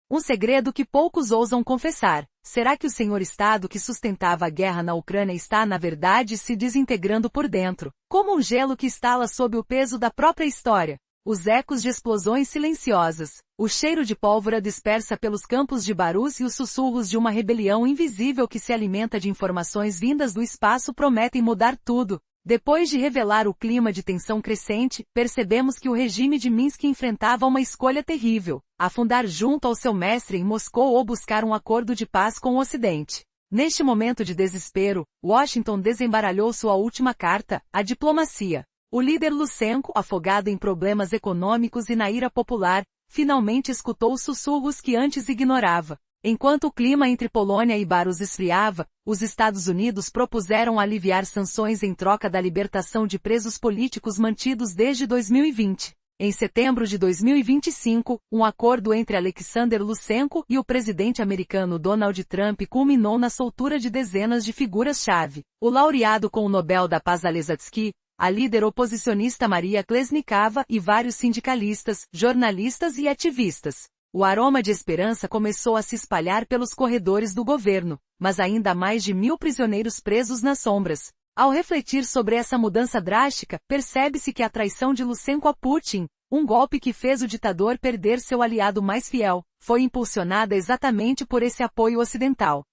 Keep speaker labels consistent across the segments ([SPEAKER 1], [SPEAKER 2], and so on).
[SPEAKER 1] Um segredo que poucos ousam confessar. Será que o senhor Estado que sustentava a guerra na Ucrânia está, na verdade, se desintegrando por dentro, como um gelo que estala sob o peso da própria história? Os ecos de explosões silenciosas, o cheiro de pólvora dispersa pelos campos de Barus e os sussurros de uma rebelião invisível que se alimenta de informações vindas do espaço prometem mudar tudo. Depois de revelar o clima de tensão crescente, percebemos que o regime de Minsk enfrentava uma escolha terrível: afundar junto ao seu mestre em Moscou ou buscar um acordo de paz com o Ocidente. Neste momento de desespero, Washington desembaralhou sua última carta, a diplomacia. O líder Lushenko, afogado em problemas econômicos e na ira popular, finalmente escutou os sussurros que antes ignorava. Enquanto o clima entre Polônia e Barus esfriava, os Estados Unidos propuseram aliviar sanções em troca da libertação de presos políticos mantidos desde 2020. Em setembro de 2025, um acordo entre Alexander Lushenko e o presidente americano Donald Trump culminou na soltura de dezenas de figuras-chave. O laureado com o Nobel da Paz Alexatsky, a líder oposicionista Maria Klesnikava e vários sindicalistas, jornalistas e ativistas. O aroma de esperança começou a se espalhar pelos corredores do governo, mas ainda há mais de 1.000 prisioneiros presos nas sombras. Ao refletir sobre essa mudança drástica, percebe-se que a traição de Lushenko a Putin, um golpe que fez o ditador perder seu aliado mais fiel, foi impulsionada exatamente por esse apoio ocidental.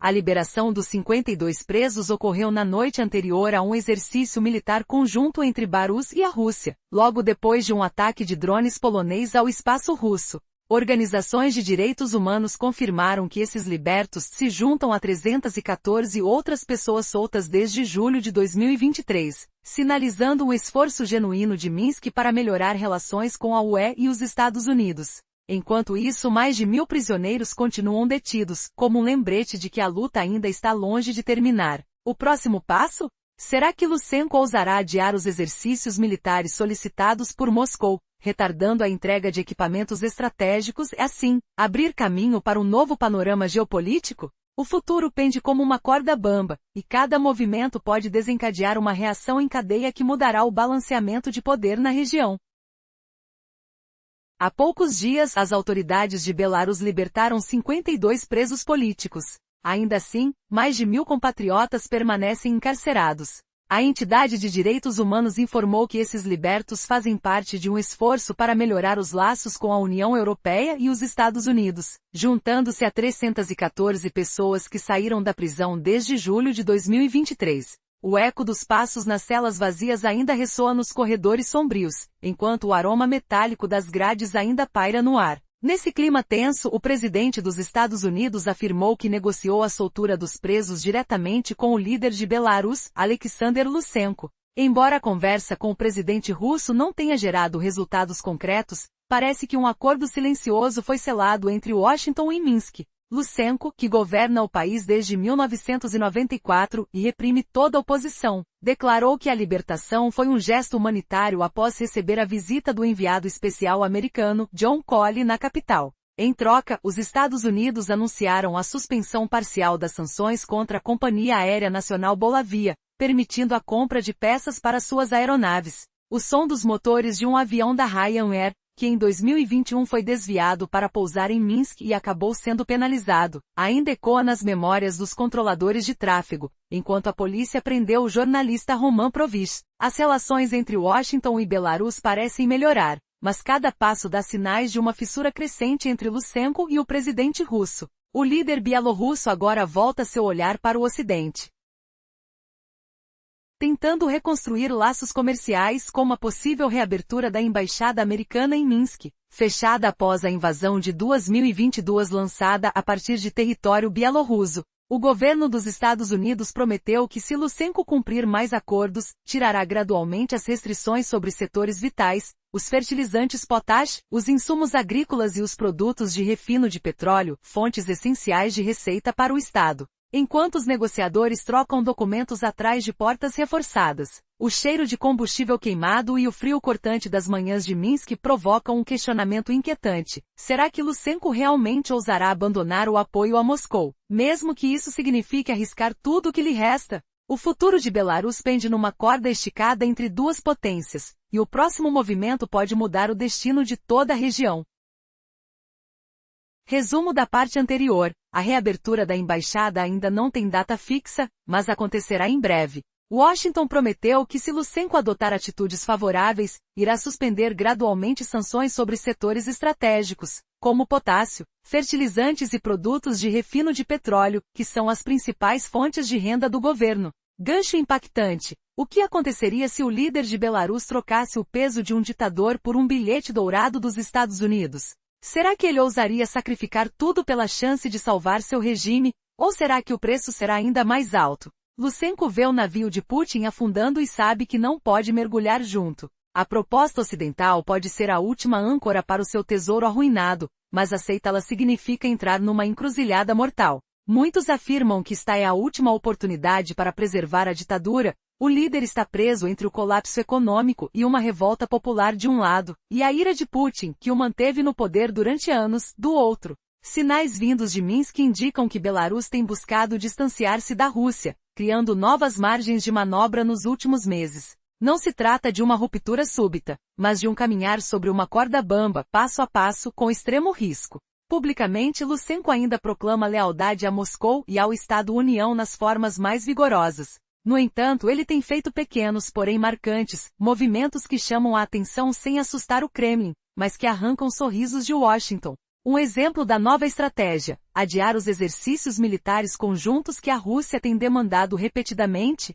[SPEAKER 1] A liberação dos 52 presos ocorreu na noite anterior a um exercício militar conjunto entre Barus e a Rússia, logo depois de um ataque de drones polonês ao espaço russo. Organizações de direitos humanos confirmaram que esses libertos se juntam a 314 outras pessoas soltas desde julho de 2023, sinalizando um esforço genuíno de Minsk para melhorar relações com a UE e os Estados Unidos. Enquanto isso, mais de 1.000 prisioneiros continuam detidos, como um lembrete de que a luta ainda está longe de terminar. O próximo passo? Será que Lushenko ousará adiar os exercícios militares solicitados por Moscou, retardando a entrega de equipamentos estratégicos e, assim, abrir caminho para um novo panorama geopolítico? O futuro pende como uma corda bamba, e cada movimento pode desencadear uma reação em cadeia que mudará o balanceamento de poder na região. Há poucos dias, as autoridades de Belarus libertaram 52 presos políticos. Ainda assim, mais de 1.000 compatriotas permanecem encarcerados. A entidade de direitos humanos informou que esses libertos fazem parte de um esforço para melhorar os laços com a União Europeia e os Estados Unidos, juntando-se a 314 pessoas que saíram da prisão desde julho de 2023. O eco dos passos nas celas vazias ainda ressoa nos corredores sombrios, enquanto o aroma metálico das grades ainda paira no ar. Nesse clima tenso, o presidente dos Estados Unidos afirmou que negociou a soltura dos presos diretamente com o líder de Belarus, Alexander Lushenko. Embora a conversa com o presidente russo não tenha gerado resultados concretos, parece que um acordo silencioso foi selado entre Washington e Minsk. Lushenko, que governa o país desde 1994 e reprime toda oposição, declarou que a libertação foi um gesto humanitário após receber a visita do enviado especial americano, John Kelly, na capital. Em troca, os Estados Unidos anunciaram a suspensão parcial das sanções contra a Companhia Aérea Nacional Bolavia, permitindo a compra de peças para suas aeronaves. O som dos motores de um avião da Ryanair, que em 2021 foi desviado para pousar em Minsk e acabou sendo penalizado, ainda ecoa nas memórias dos controladores de tráfego, enquanto a polícia prendeu o jornalista Roman Provich. As relações entre Washington e Belarus parecem melhorar, mas cada passo dá sinais de uma fissura crescente entre Lushenko e o presidente russo. O líder bielorrusso agora volta seu olhar para o Ocidente, tentando reconstruir laços comerciais como a possível reabertura da embaixada americana em Minsk, fechada após a invasão de 2022 lançada a partir de território bielorrusso. O governo dos Estados Unidos prometeu que se Lushenko cumprir mais acordos, tirará gradualmente as restrições sobre setores vitais, os fertilizantes potash, os insumos agrícolas e os produtos de refino de petróleo, fontes essenciais de receita para o Estado. Enquanto os negociadores trocam documentos atrás de portas reforçadas, o cheiro de combustível queimado e o frio cortante das manhãs de Minsk provocam um questionamento inquietante. Será que Lushenko realmente ousará abandonar o apoio a Moscou, mesmo que isso signifique arriscar tudo o que lhe resta? O futuro de Belarus pende numa corda esticada entre duas potências, e o próximo movimento pode mudar o destino de toda a região. Resumo da parte anterior. A reabertura da embaixada ainda não tem data fixa, mas acontecerá em breve. Washington prometeu que se Luscenko adotar atitudes favoráveis, irá suspender gradualmente sanções sobre setores estratégicos, como potássio, fertilizantes e produtos de refino de petróleo, que são as principais fontes de renda do governo. Gancho impactante. O que aconteceria se o líder de Belarus trocasse o peso de um ditador por um bilhete dourado dos Estados Unidos? Será que ele ousaria sacrificar tudo pela chance de salvar seu regime, ou será que o preço será ainda mais alto? Luscenko vê o navio de Putin afundando e sabe que não pode mergulhar junto. A proposta ocidental pode ser a última âncora para o seu tesouro arruinado, mas aceitá-la significa entrar numa encruzilhada mortal. Muitos afirmam que esta é a última oportunidade para preservar a ditadura. O líder está preso entre o colapso econômico e uma revolta popular de um lado, e a ira de Putin, que o manteve no poder durante anos, do outro. Sinais vindos de Minsk indicam que Belarus tem buscado distanciar-se da Rússia, criando novas margens de manobra nos últimos meses. Não se trata de uma ruptura súbita, mas de um caminhar sobre uma corda bamba, passo a passo, com extremo risco. Publicamente, Luscenko ainda proclama lealdade a Moscou e ao Estado-União nas formas mais vigorosas. No entanto, ele tem feito pequenos, porém marcantes, movimentos que chamam a atenção sem assustar o Kremlin, mas que arrancam sorrisos de Washington. Um exemplo da nova estratégia: adiar os exercícios militares conjuntos que a Rússia tem demandado repetidamente,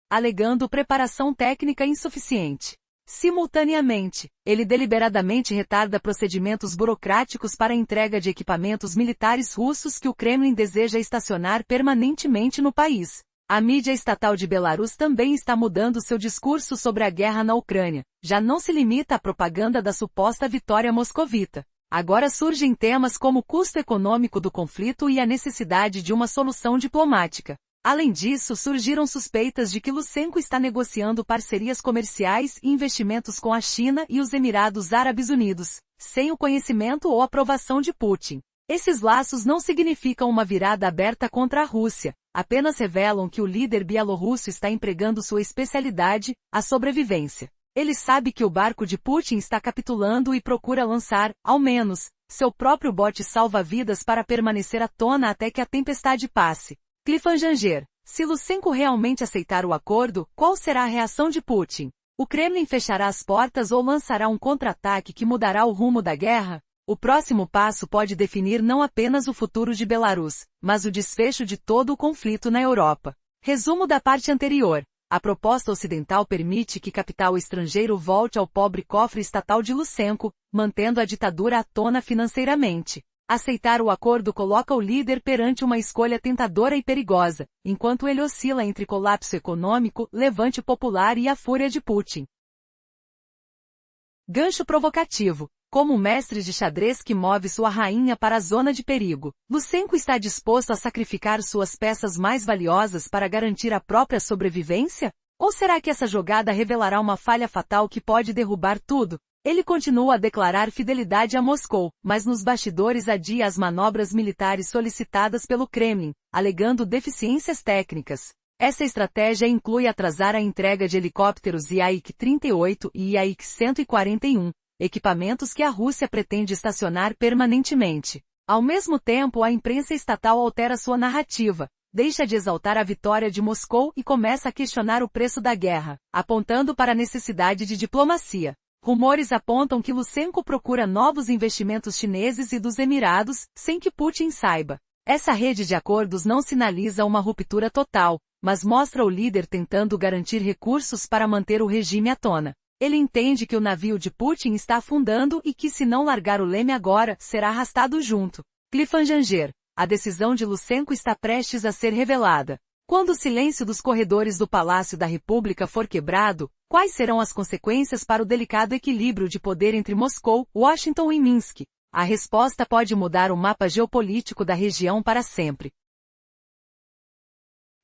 [SPEAKER 1] alegando preparação técnica insuficiente. Simultaneamente, ele deliberadamente retarda procedimentos burocráticos para a entrega de equipamentos militares russos que o Kremlin deseja estacionar permanentemente no país. A mídia estatal de Belarus também está mudando seu discurso sobre a guerra na Ucrânia. Já não se limita à propaganda da suposta vitória moscovita. Agora surgem temas como o custo econômico do conflito e a necessidade de uma solução diplomática. Além disso, surgiram suspeitas de que Luscenko está negociando parcerias comerciais e investimentos com a China e os Emirados Árabes Unidos, sem o conhecimento ou aprovação de Putin. Esses laços não significam uma virada aberta contra a Rússia, apenas revelam que o líder bielorrusso está empregando sua especialidade, a sobrevivência. Ele sabe que o barco de Putin está capitulando e procura lançar, ao menos, seu próprio bote salva-vidas para permanecer à tona até que a tempestade passe. Cliffhanger. Se Luscenko realmente aceitar o acordo, qual será a reação de Putin? O Kremlin fechará as portas ou lançará um contra-ataque que mudará o rumo da guerra? O próximo passo pode definir não apenas o futuro de Belarus, mas o desfecho de todo o conflito na Europa. Resumo da parte anterior. A proposta ocidental permite que capital estrangeiro volte ao pobre cofre estatal de Luscenko, mantendo a ditadura à tona financeiramente. Aceitar o acordo coloca o líder perante uma escolha tentadora e perigosa, enquanto ele oscila entre colapso econômico, levante popular e a fúria de Putin. Gancho provocativo. Como o mestre de xadrez que move sua rainha para a zona de perigo, Luscenko está disposto a sacrificar suas peças mais valiosas para garantir a própria sobrevivência? Ou será que essa jogada revelará uma falha fatal que pode derrubar tudo? Ele continua a declarar fidelidade a Moscou, mas nos bastidores adia as manobras militares solicitadas pelo Kremlin, alegando deficiências técnicas. Essa estratégia inclui atrasar a entrega de helicópteros Yaik-38 e Yaik-141, equipamentos que a Rússia pretende estacionar permanentemente. Ao mesmo tempo, a imprensa estatal altera sua narrativa, deixa de exaltar a vitória de Moscou e começa a questionar o preço da guerra, apontando para a necessidade de diplomacia. Rumores apontam que Luscenko procura novos investimentos chineses e dos Emirados, sem que Putin saiba. Essa rede de acordos não sinaliza uma ruptura total, mas mostra o líder tentando garantir recursos para manter o regime à tona. Ele entende que o navio de Putin está afundando e que se não largar o leme agora, será arrastado junto. Cliffhanger. A decisão de Luscenko está prestes a ser revelada. Quando o silêncio dos corredores do Palácio da República for quebrado, quais serão as consequências para o delicado equilíbrio de poder entre Moscou, Washington e Minsk? A resposta pode mudar o mapa geopolítico da região para sempre.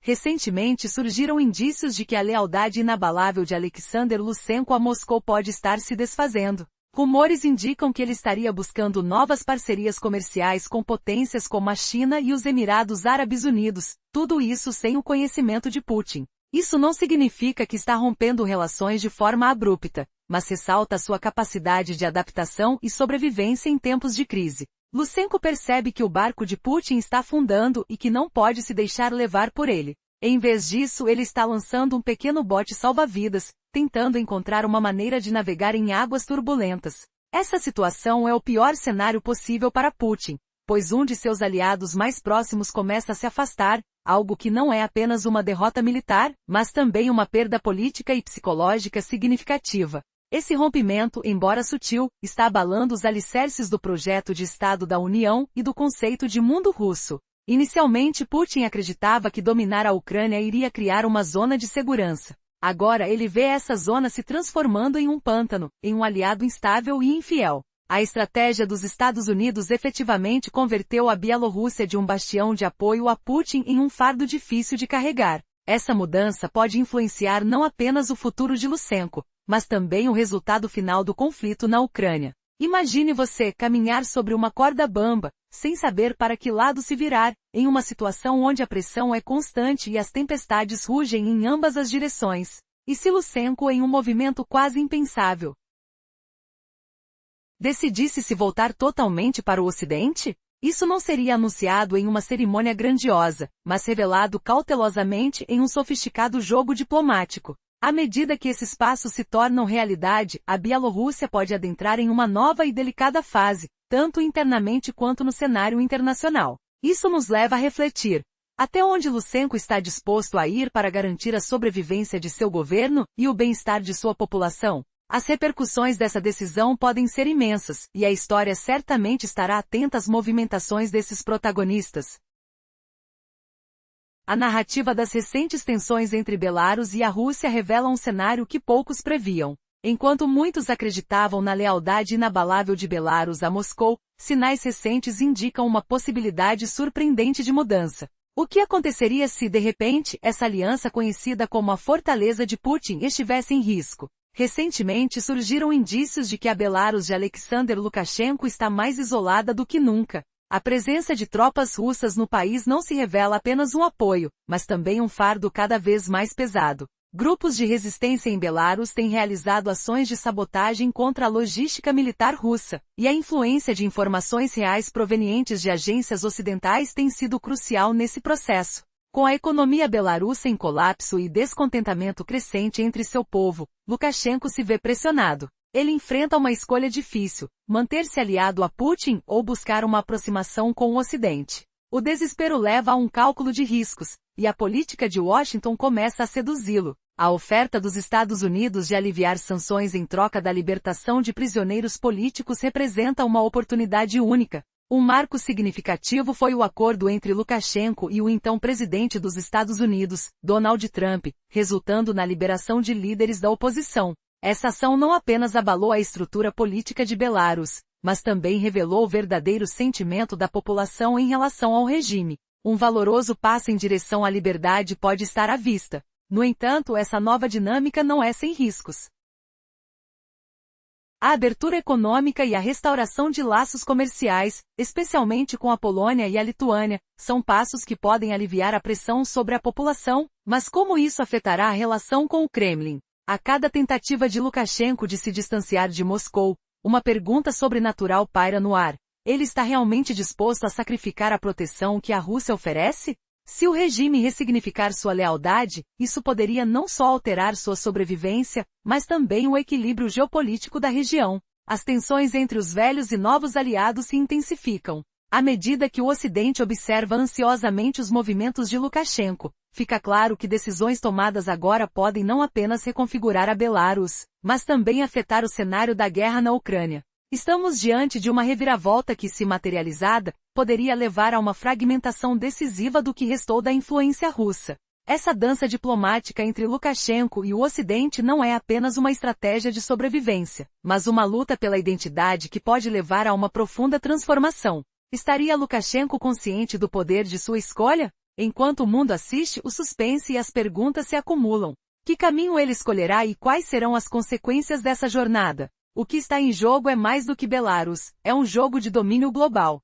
[SPEAKER 1] Recentemente surgiram indícios de que a lealdade inabalável de Alexander Luscenko a Moscou pode estar se desfazendo. Rumores indicam que ele estaria buscando novas parcerias comerciais com potências como a China e os Emirados Árabes Unidos, tudo isso sem o conhecimento de Putin. Isso não significa que está rompendo relações de forma abrupta. mas ressalta sua capacidade de adaptação e sobrevivência em tempos de crise. Lushenko percebe que o barco de Putin está afundando e que não pode se deixar levar por ele. Em vez disso, ele está lançando um pequeno bote salva-vidas, tentando encontrar uma maneira de navegar em águas turbulentas. Essa situação é o pior cenário possível para Putin, pois um de seus aliados mais próximos começa a se afastar, algo que não é apenas uma derrota militar, mas também uma perda política e psicológica significativa. Esse rompimento, embora sutil, está abalando os alicerces do projeto de Estado da União e do conceito de mundo russo. Inicialmente, Putin acreditava que dominar a Ucrânia iria criar uma zona de segurança. Agora ele vê essa zona se transformando em um pântano, em um aliado instável e infiel. A estratégia dos Estados Unidos efetivamente converteu a Bielorrússia de um bastião de apoio a Putin em um fardo difícil de carregar. Essa mudança pode influenciar não apenas o futuro de Lushenko, mas também o resultado final do conflito na Ucrânia. Imagine você caminhar sobre uma corda bamba, sem saber para que lado se virar, em uma situação onde a pressão é constante e as tempestades rugem em ambas as direções. E se Lushenko, em um movimento quase impensável, decidisse se voltar totalmente para o Ocidente? Isso não seria anunciado em uma cerimônia grandiosa, mas revelado cautelosamente em um sofisticado jogo diplomático. À medida que esses passos se tornam realidade, a Bielorrússia pode adentrar em uma nova e delicada fase, tanto internamente quanto no cenário internacional. Isso nos leva a refletir. Até onde Lushenko está disposto a ir para garantir a sobrevivência de seu governo e o bem-estar de sua população? As repercussões dessa decisão podem ser imensas, e a história certamente estará atenta às movimentações desses protagonistas. A narrativa das recentes tensões entre Belarus e a Rússia revela um cenário que poucos previam. Enquanto muitos acreditavam na lealdade inabalável de Belarus a Moscou, sinais recentes indicam uma possibilidade surpreendente de mudança. O que aconteceria se, de repente, essa aliança conhecida como a Fortaleza de Putin estivesse em risco? Recentemente surgiram indícios de que a Belarus de Alexander Lukashenko está mais isolada do que nunca. A presença de tropas russas no país não se revela apenas um apoio, mas também um fardo cada vez mais pesado. Grupos de resistência em Belarus têm realizado ações de sabotagem contra a logística militar russa, e a influência de informações reais provenientes de agências ocidentais tem sido crucial nesse processo. Com a economia belarussa em colapso e descontentamento crescente entre seu povo, Lukashenko se vê pressionado. Ele enfrenta uma escolha difícil: manter-se aliado a Putin ou buscar uma aproximação com o Ocidente. O desespero leva a um cálculo de riscos, e a política de Washington começa a seduzi-lo. A oferta dos Estados Unidos de aliviar sanções em troca da libertação de prisioneiros políticos representa uma oportunidade única. Um marco significativo foi o acordo entre Lukashenko e o então presidente dos Estados Unidos, Donald Trump, resultando na liberação de líderes da oposição. Essa ação não apenas abalou a estrutura política de Belarus, mas também revelou o verdadeiro sentimento da população em relação ao regime. Um valoroso passo em direção à liberdade pode estar à vista. No entanto, essa nova dinâmica não é sem riscos. A abertura econômica e a restauração de laços comerciais, especialmente com a Polônia e a Lituânia, são passos que podem aliviar a pressão sobre a população, mas como isso afetará a relação com o Kremlin? A cada tentativa de Lukashenko de se distanciar de Moscou, uma pergunta sobrenatural paira no ar. Ele está realmente disposto a sacrificar a proteção que a Rússia oferece? Se o regime ressignificar sua lealdade, isso poderia não só alterar sua sobrevivência, mas também o equilíbrio geopolítico da região. As tensões entre os velhos e novos aliados se intensificam. À medida que o Ocidente observa ansiosamente os movimentos de Lukashenko, fica claro que decisões tomadas agora podem não apenas reconfigurar a Belarus, mas também afetar o cenário da guerra na Ucrânia. Estamos diante de uma reviravolta que, se materializada, poderia levar a uma fragmentação decisiva do que restou da influência russa. Essa dança diplomática entre Lukashenko e o Ocidente não é apenas uma estratégia de sobrevivência, mas uma luta pela identidade que pode levar a uma profunda transformação. Estaria Lukashenko consciente do poder de sua escolha? Enquanto o mundo assiste, o suspense e as perguntas se acumulam. Que caminho ele escolherá e quais serão as consequências dessa jornada? O que está em jogo é mais do que Belarus, é um jogo de domínio global.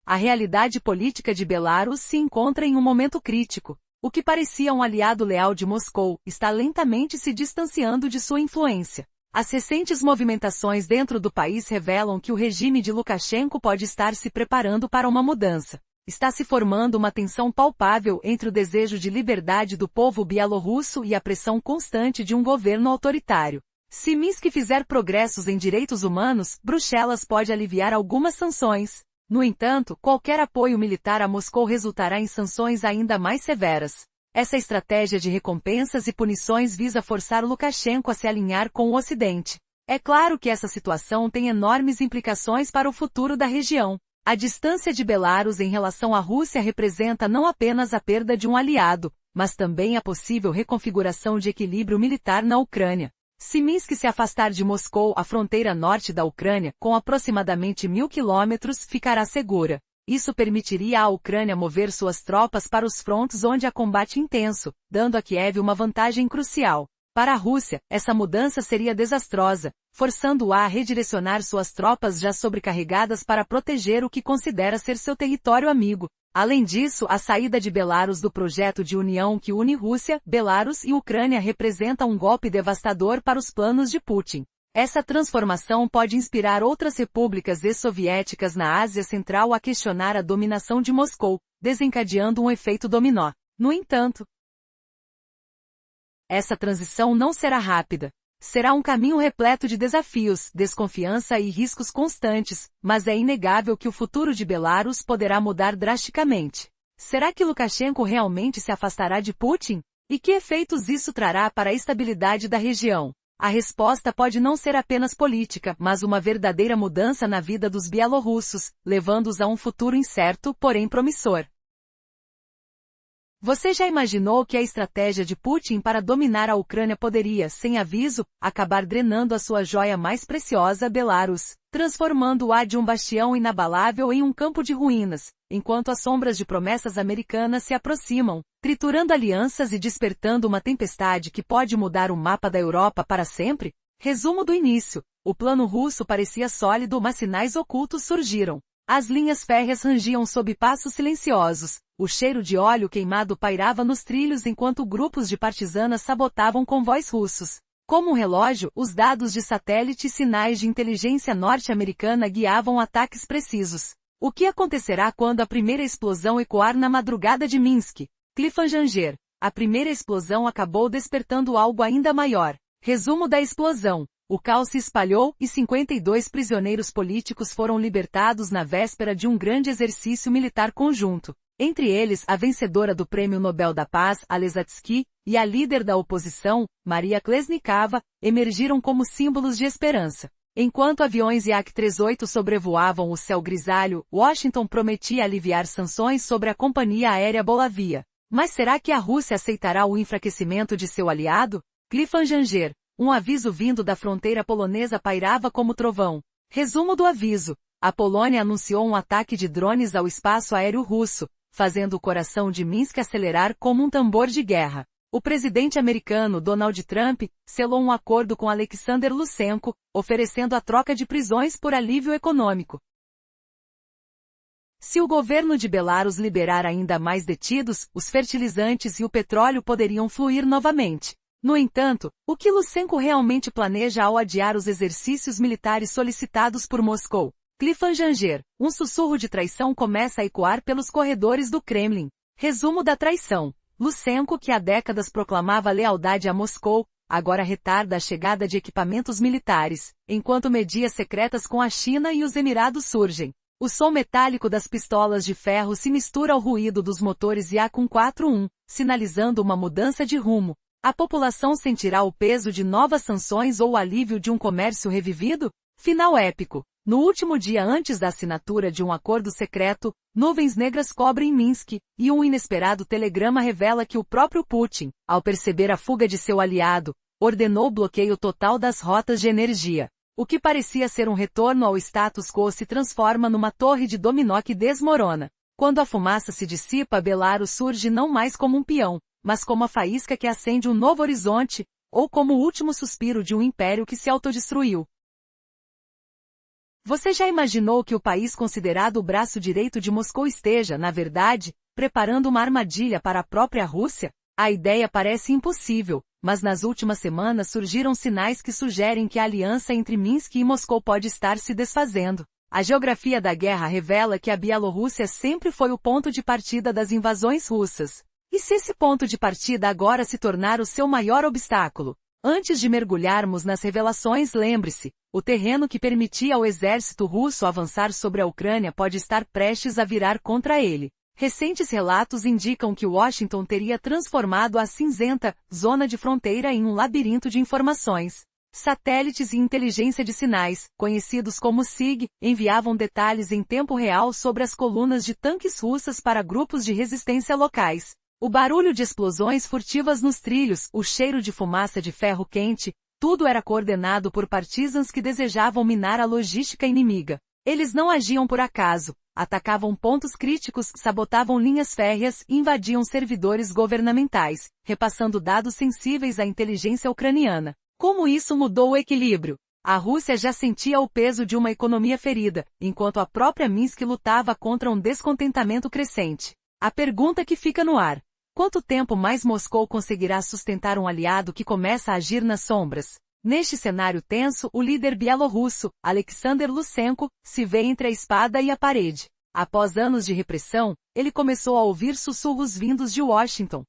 [SPEAKER 1] A realidade política de Belarus se encontra em um momento crítico. O que parecia um aliado leal de Moscou, está lentamente se distanciando de sua influência. As recentes movimentações dentro do país revelam que o regime de Lukashenko pode estar se preparando para uma mudança. Está se formando uma tensão palpável entre o desejo de liberdade do povo bielorrusso e a pressão constante de um governo autoritário. Se Minsk fizer progressos em direitos humanos, Bruxelas pode aliviar algumas sanções. No entanto, qualquer apoio militar a Moscou resultará em sanções ainda mais severas. Essa estratégia de recompensas e punições visa forçar Lukashenko a se alinhar com o Ocidente. É claro que essa situação tem enormes implicações para o futuro da região. A distância de Belarus em relação à Rússia representa não apenas a perda de um aliado, mas também a possível reconfiguração de equilíbrio militar na Ucrânia. Se Minsk se afastar de Moscou, a fronteira norte da Ucrânia, com aproximadamente 1.000 quilômetros, ficará segura. Isso permitiria à Ucrânia mover suas tropas para os frontes onde há combate intenso, dando a Kiev uma vantagem crucial. Para a Rússia, essa mudança seria desastrosa, forçando-a a redirecionar suas tropas já sobrecarregadas para proteger o que considera ser seu território amigo. Além disso, a saída de Belarus do projeto de união que une Rússia, Belarus e Ucrânia representa um golpe devastador para os planos de Putin. Essa transformação pode inspirar outras repúblicas ex-soviéticas na Ásia Central a questionar a dominação de Moscou, desencadeando um efeito dominó. No entanto, essa transição não será rápida. Será um caminho repleto de desafios, desconfiança e riscos constantes, mas é inegável que o futuro de Belarus poderá mudar drasticamente. Será que Lukashenko realmente se afastará de Putin? E que efeitos isso trará para a estabilidade da região? A resposta pode não ser apenas política, mas uma verdadeira mudança na vida dos bielorrussos, levando-os a um futuro incerto, porém promissor. Você já imaginou que a estratégia de Putin para dominar a Ucrânia poderia, sem aviso, acabar drenando a sua joia mais preciosa, Belarus, transformando-a de um bastião inabalável em um campo de ruínas, enquanto as sombras de promessas americanas se aproximam, triturando alianças e despertando uma tempestade que pode mudar o mapa da Europa para sempre? Resumo do início. O plano russo parecia sólido, mas sinais ocultos surgiram. As linhas férreas rangiam sob passos silenciosos. O cheiro de óleo queimado pairava nos trilhos enquanto grupos de partisanas sabotavam convois russos. Como um relógio, os dados de satélite e sinais de inteligência norte-americana guiavam ataques precisos. O que acontecerá quando a primeira explosão ecoar na madrugada de Minsk? Cliffhanger. A primeira explosão acabou despertando algo ainda maior. Resumo da explosão. O caos se espalhou e 52 prisioneiros políticos foram libertados na véspera de um grande exercício militar conjunto. Entre eles, a vencedora do Prêmio Nobel da Paz, Alesatsky, e a líder da oposição, Maria Klesnikava, emergiram como símbolos de esperança. Enquanto aviões Yak-38 sobrevoavam o céu grisalho, Washington prometia aliviar sanções sobre a companhia aérea Bolavia. Mas será que a Rússia aceitará o enfraquecimento de seu aliado? Cliffhanger. Um aviso vindo da fronteira polonesa pairava como trovão. Resumo do aviso. A Polônia anunciou um ataque de drones ao espaço aéreo russo, fazendo o coração de Minsk acelerar como um tambor de guerra. O presidente americano Donald Trump selou um acordo com Alexander Lukashenko, oferecendo a troca de prisões por alívio econômico. Se o governo de Belarus liberar ainda mais detidos, os fertilizantes e o petróleo poderiam fluir novamente. No entanto, o que Lukashenko realmente planeja ao adiar os exercícios militares solicitados por Moscou? Cliffhanger. Um sussurro de traição começa a ecoar pelos corredores do Kremlin. Resumo da traição. Lukashenko, que há décadas proclamava lealdade a Moscou, agora retarda a chegada de equipamentos militares, enquanto medias secretas com a China e os Emirados surgem. O som metálico das pistolas de ferro se mistura ao ruído dos motores Yak-141, sinalizando uma mudança de rumo. A população sentirá o peso de novas sanções ou o alívio de um comércio revivido? Final épico. No último dia antes da assinatura de um acordo secreto, nuvens negras cobrem Minsk, e um inesperado telegrama revela que o próprio Putin, ao perceber a fuga de seu aliado, ordenou o bloqueio total das rotas de energia. O que parecia ser um retorno ao status quo se transforma numa torre de dominó que desmorona. Quando a fumaça se dissipa, Belarus surge não mais como um peão, mas como a faísca que acende um novo horizonte, ou como o último suspiro de um império que se autodestruiu. Você já imaginou que o país considerado o braço direito de Moscou esteja, na verdade, preparando uma armadilha para a própria Rússia? A ideia parece impossível, mas nas últimas semanas surgiram sinais que sugerem que a aliança entre Minsk e Moscou pode estar se desfazendo. A geografia da guerra revela que a Bielorrússia sempre foi o ponto de partida das invasões russas. E se esse ponto de partida agora se tornar o seu maior obstáculo? Antes de mergulharmos nas revelações, lembre-se, o terreno que permitia ao exército russo avançar sobre a Ucrânia pode estar prestes a virar contra ele. Recentes relatos indicam que Washington teria transformado a cinzenta zona de fronteira em um labirinto de informações. Satélites e inteligência de sinais, conhecidos como SIG, enviavam detalhes em tempo real sobre as colunas de tanques russas para grupos de resistência locais. O barulho de explosões furtivas nos trilhos, o cheiro de fumaça de ferro quente, tudo era coordenado por partisans que desejavam minar a logística inimiga. Eles não agiam por acaso, atacavam pontos críticos, sabotavam linhas férreas e invadiam servidores governamentais, repassando dados sensíveis à inteligência ucraniana. Como isso mudou o equilíbrio? A Rússia já sentia o peso de uma economia ferida, enquanto a própria Minsk lutava contra um descontentamento crescente. A pergunta que fica no ar: quanto tempo mais Moscou conseguirá sustentar um aliado que começa a agir nas sombras? Neste cenário tenso, o líder bielorrusso, Alexander Lutsenko, se vê entre a espada e a parede. Após anos de repressão, ele começou a ouvir sussurros vindos de Washington,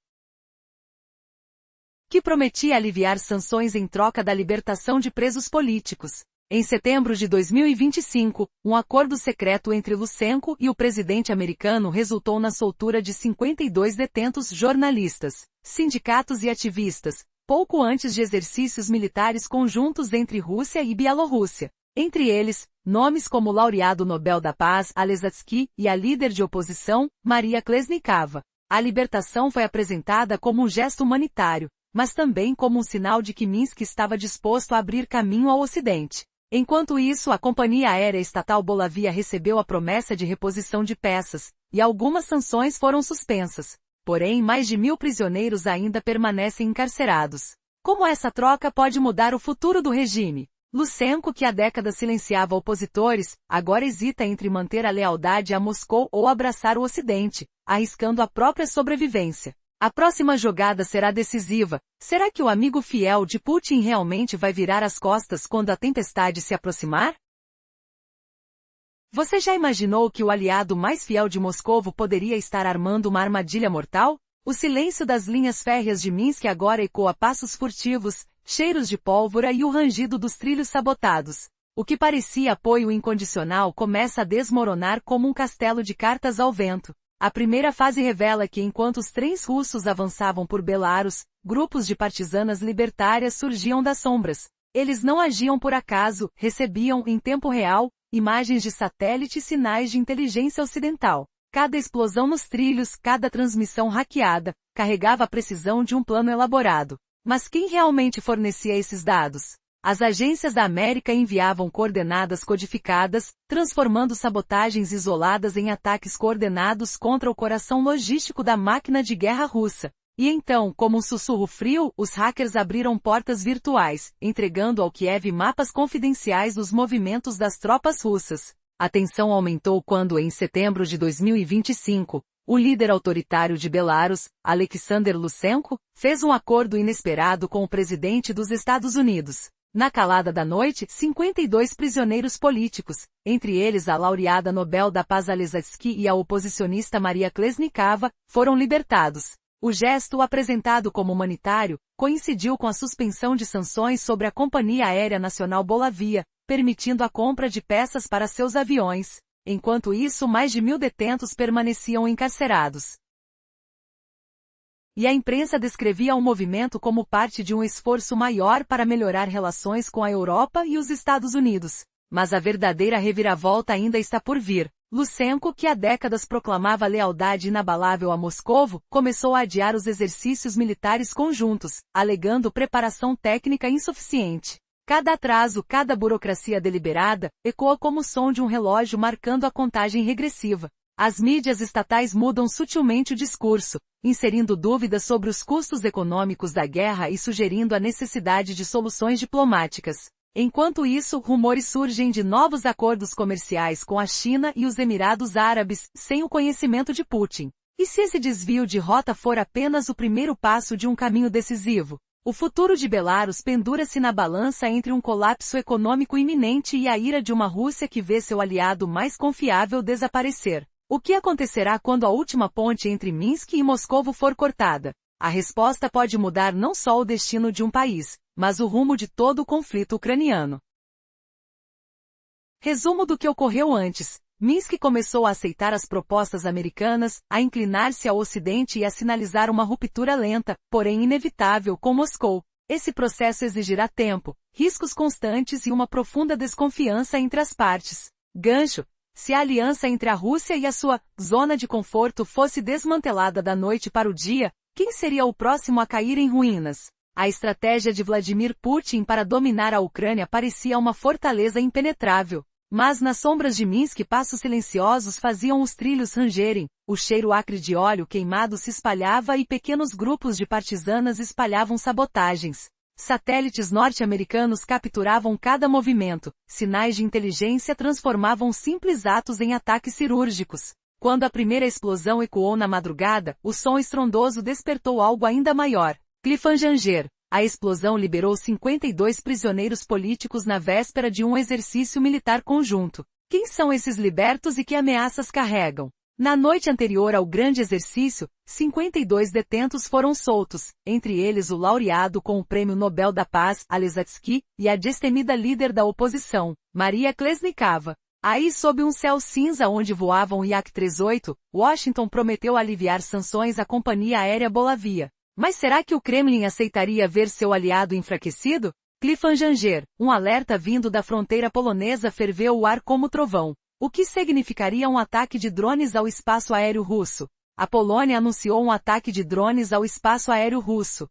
[SPEAKER 1] que prometia aliviar sanções em troca da libertação de presos políticos. Em setembro de 2025, um acordo secreto entre Lutsenko e o presidente americano resultou na soltura de 52 detentos jornalistas, sindicatos e ativistas, pouco antes de exercícios militares conjuntos entre Rússia e Bielorrússia. Entre eles, nomes como o laureado Nobel da Paz Alexatsky e a líder de oposição, Maria Klesnikava. A libertação foi apresentada como um gesto humanitário, mas também como um sinal de que Minsk estava disposto a abrir caminho ao Ocidente. Enquanto isso, a companhia aérea estatal Bolavia recebeu a promessa de reposição de peças, e algumas sanções foram suspensas. Porém, mais de 1.000 prisioneiros ainda permanecem encarcerados. Como essa troca pode mudar o futuro do regime? Lutsenko, que há décadas silenciava opositores, agora hesita entre manter a lealdade a Moscou ou abraçar o Ocidente, arriscando a própria sobrevivência. A próxima jogada será decisiva. Será que o amigo fiel de Putin realmente vai virar as costas quando a tempestade se aproximar? Você já imaginou que o aliado mais fiel de Moscovo poderia estar armando uma armadilha mortal? O silêncio das linhas férreas de Minsk agora ecoa passos furtivos, cheiros de pólvora e o rangido dos trilhos sabotados. O que parecia apoio incondicional começa a desmoronar como um castelo de cartas ao vento. A primeira fase revela que enquanto os trens russos avançavam por Belarus, grupos de partisanas libertárias surgiam das sombras. Eles não agiam por acaso, recebiam, em tempo real, imagens de satélite e sinais de inteligência ocidental. Cada explosão nos trilhos, cada transmissão hackeada, carregava a precisão de um plano elaborado. Mas quem realmente fornecia esses dados? As agências da América enviavam coordenadas codificadas, transformando sabotagens isoladas em ataques coordenados contra o coração logístico da máquina de guerra russa. E então, como um sussurro frio, os hackers abriram portas virtuais, entregando ao Kiev mapas confidenciais dos movimentos das tropas russas. A tensão aumentou quando, em setembro de 2025, o líder autoritário de Belarus, Alexander Lutsenko, fez um acordo inesperado com o presidente dos Estados Unidos. Na calada da noite, 52 prisioneiros políticos, entre eles a laureada Nobel da Paz Alexatsky e a oposicionista Maria Klesnikava, foram libertados. O gesto, apresentado como humanitário, coincidiu com a suspensão de sanções sobre a Companhia Aérea Nacional Bolavia, permitindo a compra de peças para seus aviões. Enquanto isso, mais de 1.000 detentos permaneciam encarcerados. E a imprensa descrevia o movimento como parte de um esforço maior para melhorar relações com a Europa e os Estados Unidos. Mas a verdadeira reviravolta ainda está por vir. Lutsenko, que há décadas proclamava lealdade inabalável a Moscovo, começou a adiar os exercícios militares conjuntos, alegando preparação técnica insuficiente. Cada atraso, cada burocracia deliberada, ecoa como o som de um relógio marcando a contagem regressiva. As mídias estatais mudam sutilmente o discurso, inserindo dúvidas sobre os custos econômicos da guerra e sugerindo a necessidade de soluções diplomáticas. Enquanto isso, rumores surgem de novos acordos comerciais com a China e os Emirados Árabes, sem o conhecimento de Putin. E se esse desvio de rota for apenas o primeiro passo de um caminho decisivo? O futuro de Belarus pendura-se na balança entre um colapso econômico iminente e a ira de uma Rússia que vê seu aliado mais confiável desaparecer. O que acontecerá quando a última ponte entre Minsk e Moscovo for cortada? A resposta pode mudar não só o destino de um país, mas o rumo de todo o conflito ucraniano. Resumo do que ocorreu antes. Minsk começou a aceitar as propostas americanas, a inclinar-se ao Ocidente e a sinalizar uma ruptura lenta, porém inevitável, com Moscou. Esse processo exigirá tempo, riscos constantes e uma profunda desconfiança entre as partes. Gancho. Se a aliança entre a Rússia e a sua zona de conforto fosse desmantelada da noite para o dia, quem seria o próximo a cair em ruínas? A estratégia de Vladimir Putin para dominar a Ucrânia parecia uma fortaleza impenetrável. Mas nas sombras de Minsk passos silenciosos faziam os trilhos rangerem, o cheiro acre de óleo queimado se espalhava e pequenos grupos de partisanas espalhavam sabotagens. Satélites norte-americanos capturavam cada movimento, sinais de inteligência transformavam simples atos em ataques cirúrgicos. Quando a primeira explosão ecoou na madrugada, o som estrondoso despertou algo ainda maior. Cliffhanger. A explosão liberou 52 prisioneiros políticos na véspera de um exercício militar conjunto. Quem são esses libertos e que ameaças carregam? Na noite anterior ao grande exercício, 52 detentos foram soltos, entre eles o laureado com o Prêmio Nobel da Paz, Alesatsky, e a destemida líder da oposição, Maria Klesnikava. Aí, sob um céu cinza onde voavam Yak-38, Washington prometeu aliviar sanções à companhia aérea Bolavia. Mas será que o Kremlin aceitaria ver seu aliado enfraquecido? Cliffhanger. Um alerta vindo da fronteira polonesa ferveu o ar como trovão. O que significaria um ataque de drones ao espaço aéreo russo? A Polônia anunciou um ataque de drones ao espaço aéreo russo,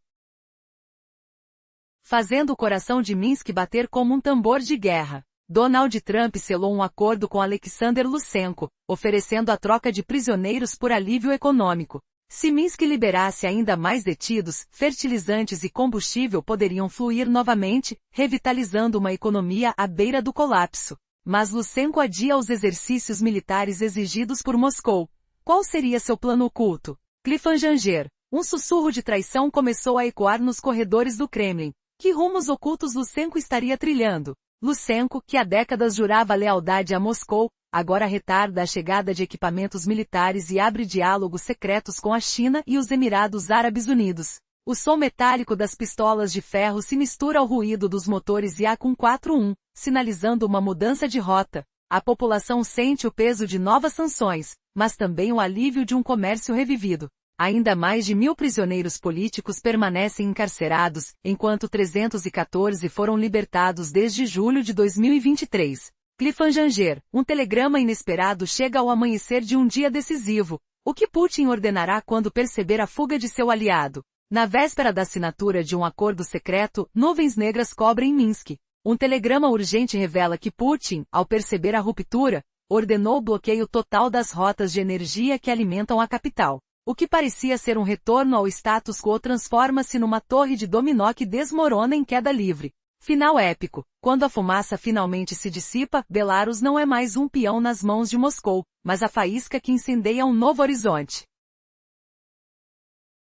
[SPEAKER 1] fazendo o coração de Minsk bater como um tambor de guerra. Donald Trump selou um acordo com Alexander Lukashenko, oferecendo a troca de prisioneiros por alívio econômico. Se Minsk liberasse ainda mais detidos, fertilizantes e combustível poderiam fluir novamente, revitalizando uma economia à beira do colapso. Mas Lukashenko adia os exercícios militares exigidos por Moscou. Qual seria seu plano oculto? Cliffhanger. Um sussurro de traição começou a ecoar nos corredores do Kremlin. Que rumos ocultos Lukashenko estaria trilhando? Lukashenko, que há décadas jurava lealdade a Moscou, agora retarda a chegada de equipamentos militares e abre diálogos secretos com a China e os Emirados Árabes Unidos. O som metálico das pistolas de ferro se mistura ao ruído dos motores Yak-141, sinalizando uma mudança de rota. A população sente o peso de novas sanções, mas também o alívio de um comércio revivido. Ainda mais de 1.000 prisioneiros políticos permanecem encarcerados, enquanto 314 foram libertados desde julho de 2023. Cliffhanger. Um telegrama inesperado chega ao amanhecer de um dia decisivo. O que Putin ordenará quando perceber a fuga de seu aliado? Na véspera da assinatura de um acordo secreto, nuvens negras cobrem Minsk. Um telegrama urgente revela que Putin, ao perceber a ruptura, ordenou o bloqueio total das rotas de energia que alimentam a capital. O que parecia ser um retorno ao status quo transforma-se numa torre de dominó que desmorona em queda livre. Final épico. Quando a fumaça finalmente se dissipa, Belarus não é mais um peão nas mãos de Moscou, mas a faísca que incendeia um novo horizonte.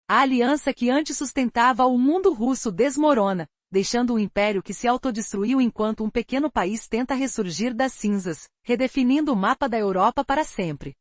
[SPEAKER 1] A aliança que antes sustentava o mundo russo desmorona, deixando um império que se autodestruiu enquanto um pequeno país tenta ressurgir das cinzas, redefinindo o mapa da Europa para sempre.